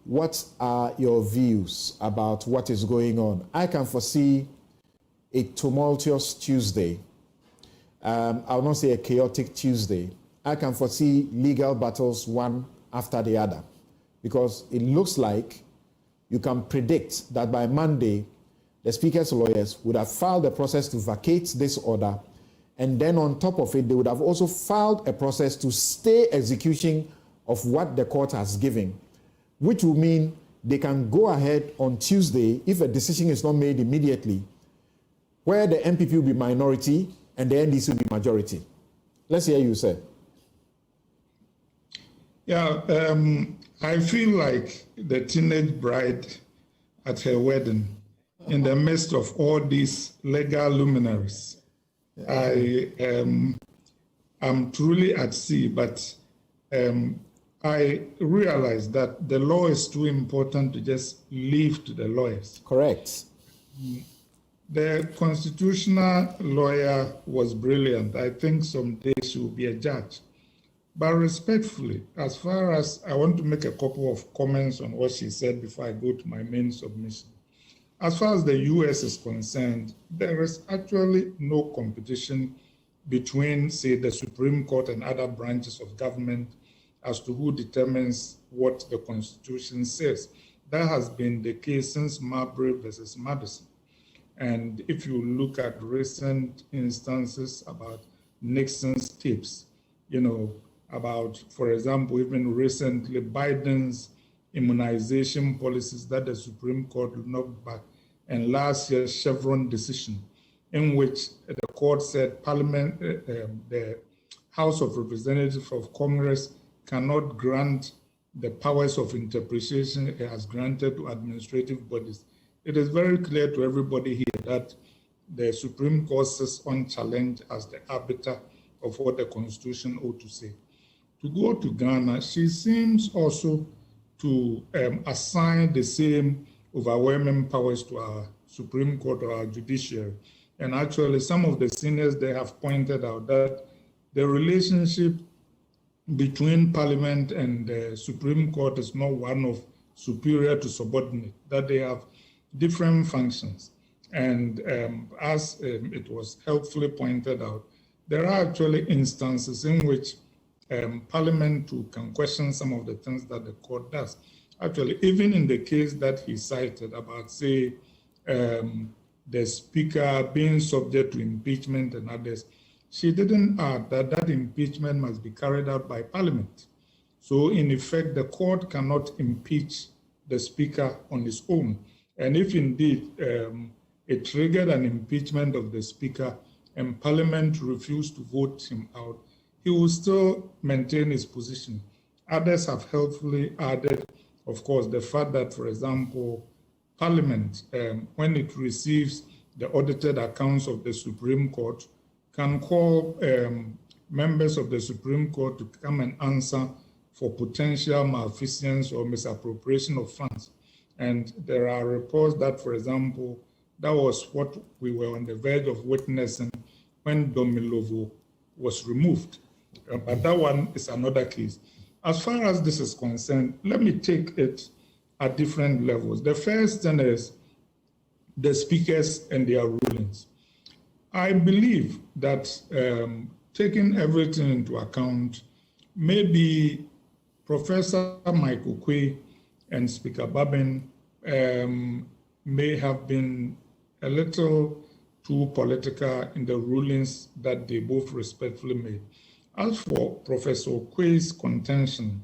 what are your views about what is going on? I can foresee a tumultuous Tuesday. I will not say a chaotic Tuesday. I can foresee legal battles one after the other, because it looks like you can predict that by Monday, the Speaker's lawyers would have filed a process to vacate this order, and then on top of it, they would have also filed a process to stay execution of what the court has given, which will mean they can go ahead on Tuesday if a decision is not made immediately, where the MPP will be minority and the NDC will be majority. Let's hear you, sir. Yeah, I feel like the teenage bride at her wedding in the midst of all these legal luminaries. I am truly at sea, but I realize that the law is too important to just leave to the lawyers. Correct. The constitutional lawyer was brilliant. I think someday she will be a judge. But respectfully, as far as I want to make a couple of comments on what she said before I go to my main submission. As far as the US is concerned, there is actually no competition between, say, the Supreme Court and other branches of government as to who determines what the Constitution says. That has been the case since Marbury versus Madison. And if you look at recent instances about Nixon's tapes, about, for example, even recently Biden's immunization policies that the Supreme Court knocked back, and last year's Chevron decision, in which the court said Parliament, the House of Representatives of Congress cannot grant the powers of interpretation it has granted to administrative bodies. It is very clear to everybody here that the Supreme Court sits unchallenged as the arbiter of what the Constitution ought to say. To go to Ghana, she seems also to assign the same overwhelming powers to our Supreme Court or our judiciary. And actually, some of the seniors, they have pointed out that the relationship between Parliament and the Supreme Court is not one of superior to subordinate, that they have different functions. And as it was helpfully pointed out, there are actually instances in which Parliament too can question some of the things that the court does. Actually, even in the case that he cited about, say, the Speaker being subject to impeachment and others, she didn't add that that impeachment must be carried out by Parliament. So in effect, the court cannot impeach the Speaker on its own. And if indeed it triggered an impeachment of the Speaker and Parliament refused to vote him out, he will still maintain his position. Others have helpfully added, of course, the fact that, for example, Parliament, when it receives the audited accounts of the Supreme Court, can call members of the Supreme Court to come and answer for potential malfeasance or misappropriation of funds. And there are reports that, for example, that was what we were on the verge of witnessing when Domilovo was removed. But that one is another case. As far as this is concerned, let me take it at different levels. The first thing is the speakers and their rulings. I believe that taking everything into account, maybe Professor Michael Quay and Speaker Babin may have been a little too political in the rulings that they both respectfully made. As for Professor Quay's contention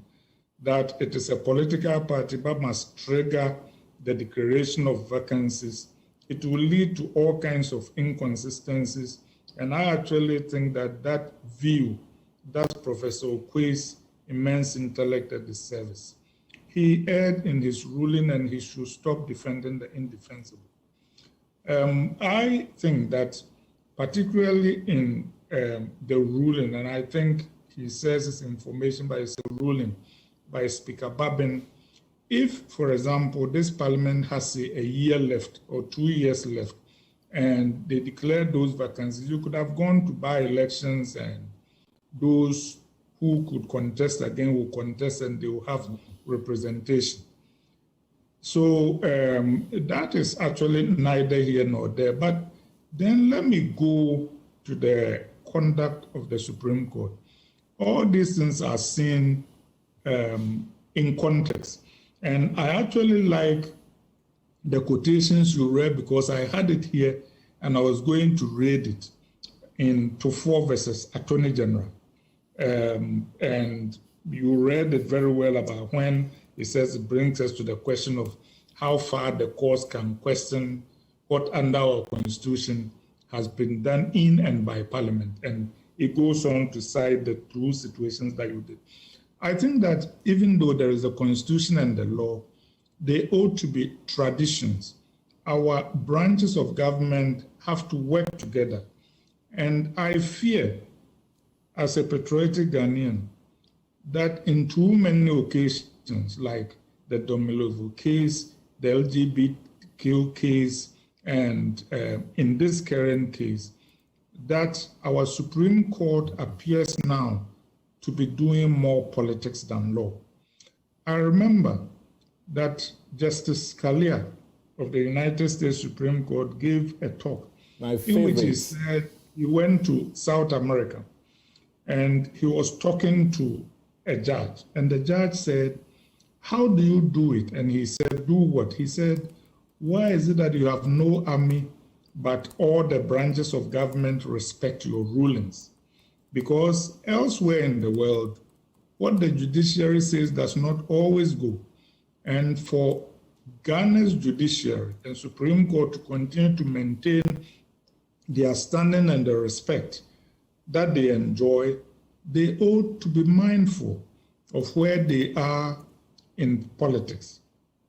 that it is a political party but must trigger the declaration of vacancies, it will lead to all kinds of inconsistencies. And I actually think that that view, that's Professor Quay's immense intellect at the service. He erred in his ruling and he should stop defending the indefensible. I think that particularly in the ruling, and I think he says it's information, but it's a ruling by Speaker Babin. If, for example, this parliament has, say, a year left or 2 years left, and they declare those vacancies, you could have gone to by-elections, and those who could contest again will contest, and they will have representation. So that is actually neither here nor there. But then let me go to the conduct of the Supreme Court. All these things are seen in context. And I actually like the quotations you read because I had it here and I was going to read it in Tofor versus Attorney General. And you read it very well about when it says it brings us to the question of how far the courts can question what under our Constitution has been done in and by Parliament. And it goes on to cite the two situations that you did. I think that even though there is a Constitution and the law, they ought to be traditions. Our branches of government have to work together. And I fear, as a patriotic Ghanaian, that in too many occasions, like the Domilovo case, the LGBTQ case, and in this current case, that our Supreme Court appears now to be doing more politics than law. I remember that Justice Scalia of the United States Supreme Court gave a talk in which he said he went to South America and he was talking to a judge, and the judge said, "How do you do it?" And he said, "Do what?" He said, "Why is it that you have no army, but all the branches of government respect your rulings?" Because elsewhere in the world, what the judiciary says does not always go. And for Ghana's judiciary and Supreme Court to continue to maintain their standing and the respect that they enjoy, they ought to be mindful of where they are in politics.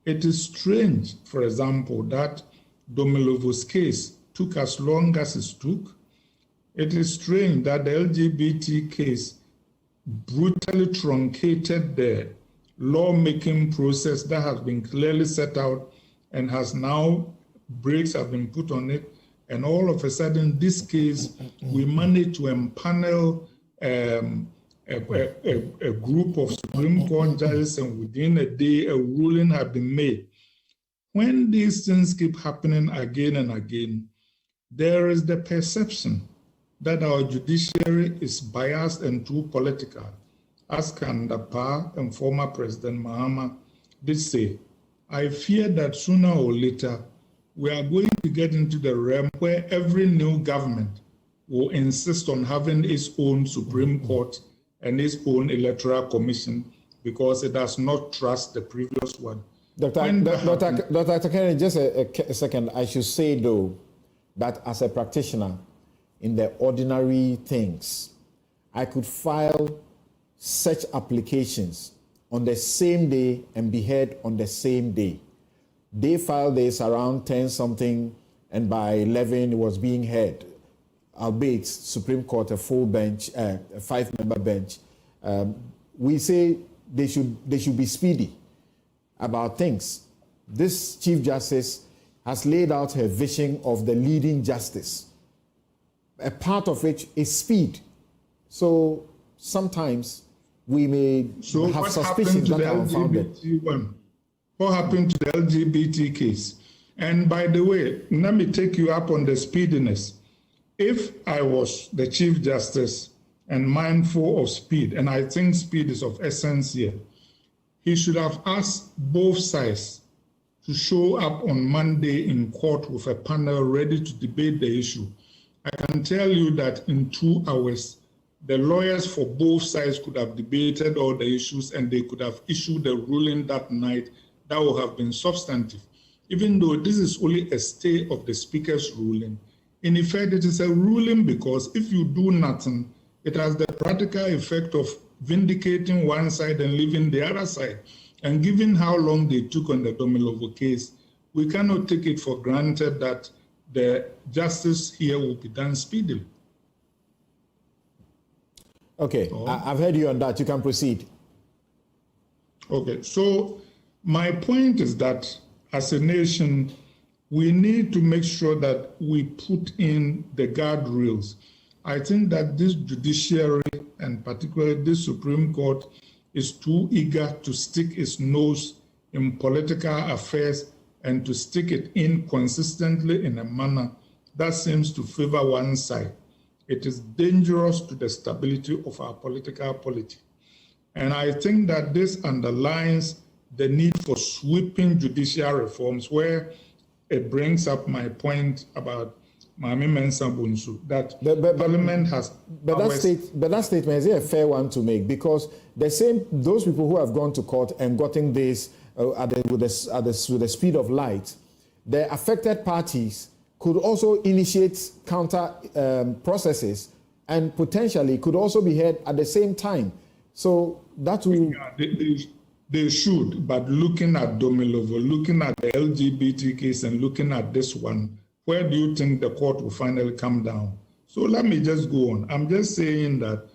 It is strange, for example, that Domilovo's case took as long as it took. It is strange that the LGBT case brutally truncated the lawmaking process that has been clearly set out and has now, brakes have been put on it. And all of a sudden, this case, we managed to empanel a group of Supreme Court judges, and within a day, a ruling had been made. When these things keep happening again and again, there is the perception that our judiciary is biased and too political, as Kandapa and former President Mahama did say. I fear that sooner or later, we are going to get into the realm where every new government will insist on having its own Supreme Court and its own Electoral Commission because it does not trust the previous one. Dr. Kennedy, just a second. I should say, though, that as a practitioner in the ordinary things, I could file such applications on the same day and be heard on the same day. They filed this around 10 something, and by 11 it was being heard. Albeit Supreme Court, a full bench, a 5-member bench. We say they should be speedy about things. This Chief Justice has laid out her vision of the leading justice. A part of which is speed. So sometimes we may have suspicions that are unfounded. What happened to the LGBT case? And by the way, let me take you up on the speediness. If I was the Chief Justice and mindful of speed, and I think speed is of essence here, he should have asked both sides to show up on Monday in court with a panel ready to debate the issue. I can tell you that in 2 hours, the lawyers for both sides could have debated all the issues and they could have issued a ruling that night that would have been substantive. Even though this is only a stay of the Speaker's ruling, in effect, it is a ruling because if you do nothing, it has the practical effect of vindicating one side and leaving the other side. And given how long they took on the Domilovo case, we cannot take it for granted that the justice here will be done speedily. Okay, I've heard you on that. You can proceed. Okay, so my point is that as a nation, we need to make sure that we put in the guardrails. I think that this judiciary, and particularly this Supreme Court, is too eager to stick its nose in political affairs and to stick it in consistently in a manner that seems to favor one side. It is dangerous to the stability of our political polity. And I think that this underlines the need for sweeping judicial reforms, where it brings up my point about Mami Mensah Bonsu, that Parliament has... But that statement, is it a fair one to make? Because those people who have gone to court and gotten this with the speed of light, the affected parties could also initiate counter processes and potentially could also be heard at the same time. So that will... Yeah, they should, but looking at Domilovo, looking at the LGBT case and looking at this one, where do you think the court will finally come down? So let me just go on. I'm just saying that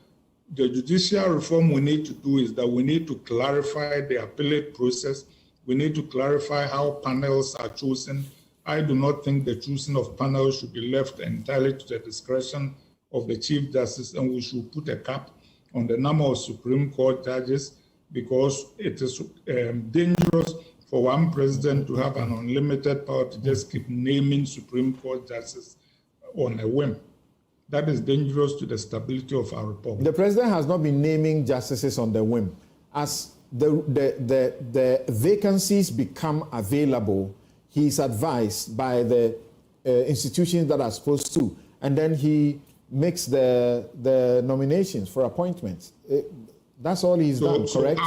the judicial reform we need to do is that we need to clarify the appellate process. We need to clarify how panels are chosen. I do not think the choosing of panels should be left entirely to the discretion of the Chief Justice, and we should put a cap on the number of Supreme Court judges, because it is dangerous for one president to have an unlimited power to just keep naming Supreme Court justices on a whim. That is dangerous to the stability of our republic. The president has not been naming justices on the whim. As the vacancies become available, he is advised by the institutions that are supposed to, and then he makes the nominations for appointments. That's all he's done, correct?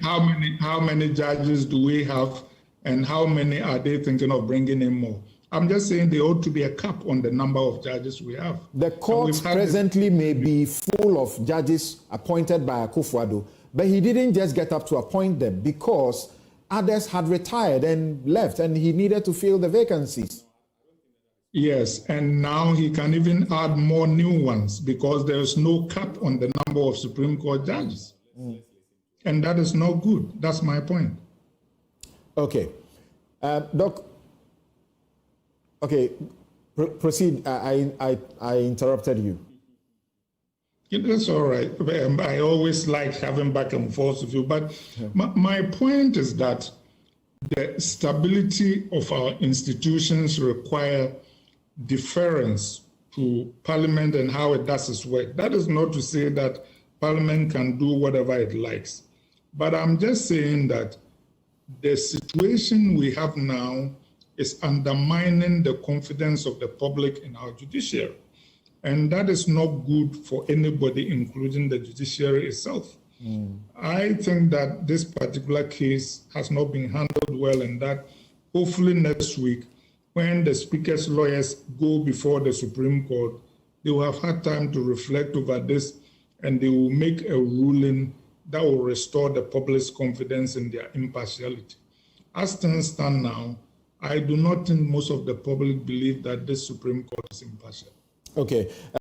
How many judges do we have, and how many are they thinking of bringing in more? I'm just saying there ought to be a cap on the number of judges we have. The court presently may be full of judges appointed by Akufo-Addo, but he didn't just get up to appoint them because others had retired and left, and he needed to fill the vacancies. Yes, and now he can even add more new ones because there is no cap on the number of Supreme Court judges. And that is not good. That's my point. Okay. Doc, okay, proceed. I interrupted you. That's all right. I always like having back and forth with you. But my point is that the stability of our institutions require deference to Parliament and how it does its work. That is not to say that Parliament can do whatever it likes. But I'm just saying that the situation we have now is undermining the confidence of the public in our judiciary. And that is not good for anybody, including the judiciary itself. I think that this particular case has not been handled well, and that hopefully next week, when the Speaker's lawyers go before the Supreme Court, they will have had time to reflect over this, and they will make a ruling that will restore the public's confidence in their impartiality. As things stand now, I do not think most of the public believe that this Supreme Court is impartial. Okay.